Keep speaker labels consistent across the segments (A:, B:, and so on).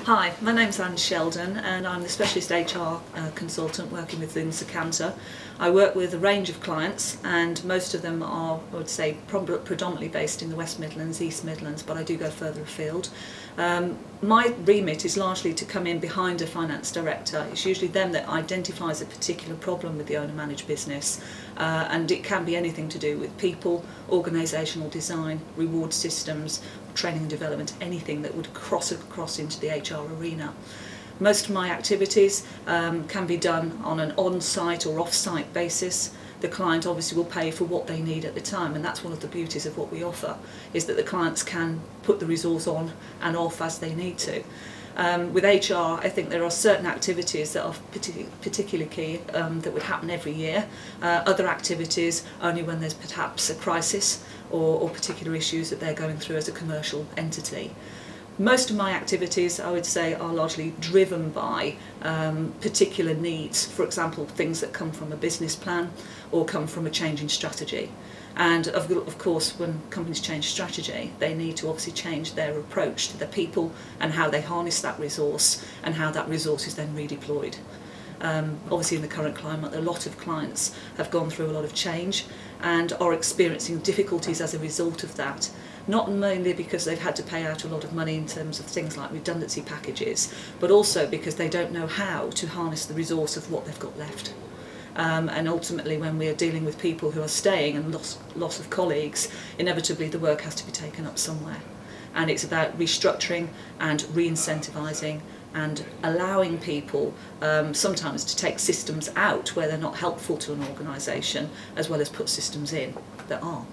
A: Hi, my name's Sheldon and I'm the specialist HR consultant working within Secantor. I work with a range of clients and most of them are, I would say, predominantly based in the West Midlands, East Midlands, but I do go further afield. My remit is largely to come in behind a finance director. It's usually them that identifies a particular problem with the owner-managed business, and it can be anything to do with people, organisational design, reward systems, training and development, anything that would cross across into the HR arena. Most of my activities can be done on an on-site or off-site basis. The client obviously will pay for what they need at the time, and that's one of the beauties of what we offer, is that the clients can put the resource on and off as they need to. With HR, I think there are certain activities that are particularly key that would happen every year. Other activities only when there's perhaps a crisis or particular issues that they're going through as a commercial entity. Most of my activities, I would say, are largely driven by particular needs. For example, things that come from a business plan or come from a change in strategy. And of course, when companies change strategy, they need to obviously change their approach to their people and how they harness that resource and how that resource is then redeployed. Obviously in the current climate, a lot of clients have gone through a lot of change and are experiencing difficulties as a result of that. Not mainly because they've had to pay out a lot of money in terms of things like redundancy packages, but also because they don't know how to harness the resource of what they've got left. And ultimately, when we are dealing with people who are staying and loss of colleagues, inevitably the work has to be taken up somewhere. And it's about restructuring and re-incentivising and allowing people sometimes to take systems out where they're not helpful to an organisation, as well as put systems in that are.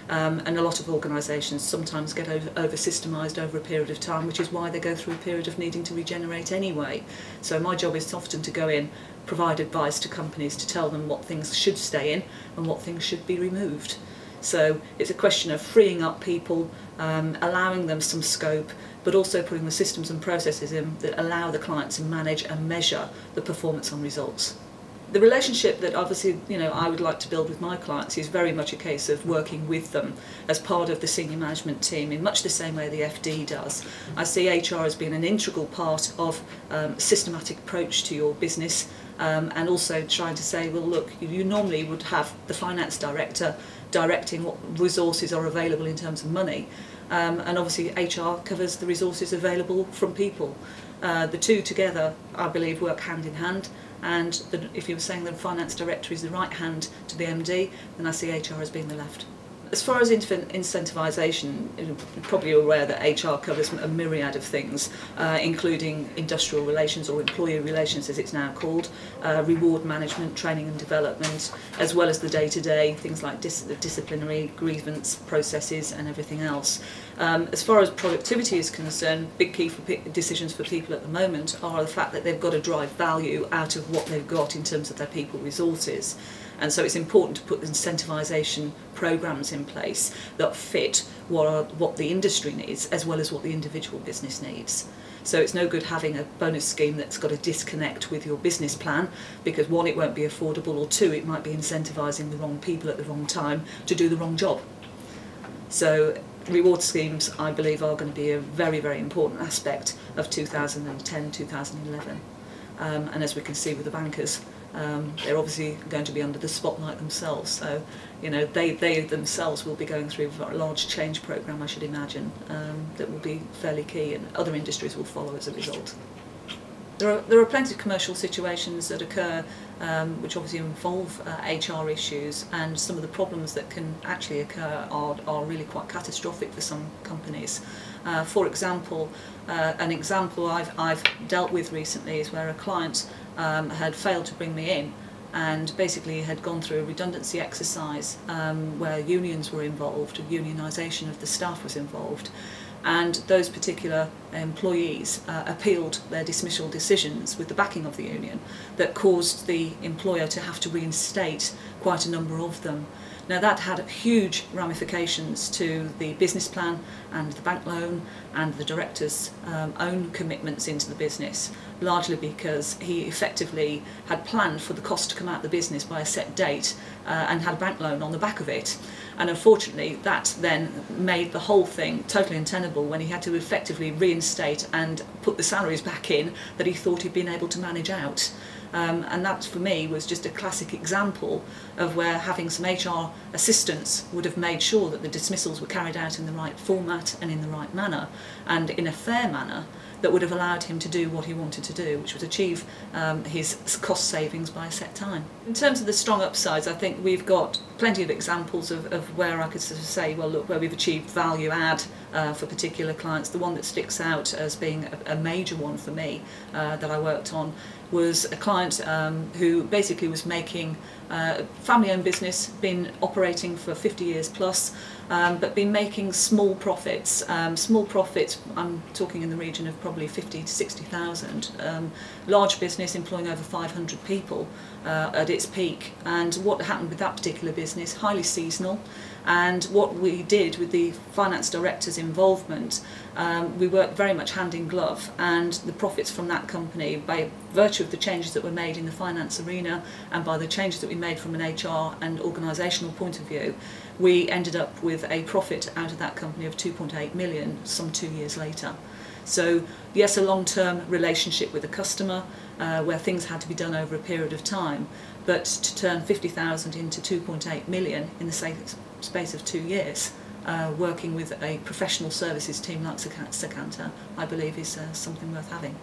A: And a lot of organisations sometimes get over-systemised over a period of time, which is why they go through a period of needing to regenerate anyway. So my job is often to go in, provide advice to companies to tell them what things should stay in and what things should be removed. So it's a question of freeing up people, allowing them some scope, but also putting the systems and processes in that allow the client to manage and measure the performance on results. The relationship that obviously I would like to build with my clients is very much a case of working with them as part of the senior management team in much the same way the FD does. I see HR as being an integral part of a systematic approach to your business, and also trying to say, well look, you normally would have the finance director directing what resources are available in terms of money, and obviously HR covers the resources available from people. The two together, I believe, work hand in hand. And if you were saying that the finance director is the right hand to the MD, then I see HR as being the left. As far as incentivisation, you're probably aware that HR covers a myriad of things, including industrial relations or employee relations as it's now called, reward management, training and development, as well as the day-to-day, things like disciplinary, grievance processes and everything else. As far as productivity is concerned, big key decisions for people at the moment are the fact that they've got to drive value out of what they've got in terms of their people resources. And so it's important to put incentivisation programmes in place that fit what the industry needs as well as what the individual business needs. So it's no good having a bonus scheme that's got a disconnect with your business plan, because one, it won't be affordable, or two, it might be incentivising the wrong people at the wrong time to do the wrong job. So reward schemes, I believe, are going to be a very, very important aspect of 2010-2011. And as we can see with the bankers, they're obviously going to be under the spotlight themselves, so they themselves will be going through a large change programme, I should imagine, that will be fairly key, and other industries will follow as a result. There are plenty of commercial situations that occur which obviously involve HR issues, and some of the problems that can actually occur are really quite catastrophic for some companies. For example, an example I've dealt with recently is where a client had failed to bring me in and basically had gone through a redundancy exercise where unions were involved, unionisation of the staff was involved. And those particular employees appealed their dismissal decisions with the backing of the union that caused the employer to have to reinstate quite a number of them. Now that had huge ramifications to the business plan and the bank loan and the directors' own commitments into the business. largely because he effectively had planned for the cost to come out of the business by a set date and had a bank loan on the back of it. And unfortunately that then made the whole thing totally untenable when he had to effectively reinstate and put the salaries back in that he thought he'd been able to manage out. And that for me was just a classic example of where having some HR assistance would have made sure that the dismissals were carried out in the right format and in the right manner and in a fair manner that would have allowed him to do what he wanted to do, which was achieve his cost savings by a set time. In terms of the strong upsides, I think we've got plenty of examples of where I could sort of say, well look, where we've achieved value add for particular clients. The one that sticks out as being a major one for me that I worked on was a client who basically was making family-owned business, been operating for 50 years plus, but been making small profits. Small profits, I'm talking in the region of probably 50 to 60,000. Large business employing over 500 people at its peak. And what happened with that particular business, highly seasonal. And what we did with the finance director's involvement, we worked very much hand in glove, and the profits from that company, by virtue of the changes that were made in the finance arena and by the changes that we made from an HR and organisational point of view, we ended up with a profit out of that company of 2.8 million some 2 years later. So yes, a long-term relationship with a customer where things had to be done over a period of time, but to turn 50,000 into 2.8 million in the space of 2 years, working with a professional services team like Secantor, I believe is something worth having.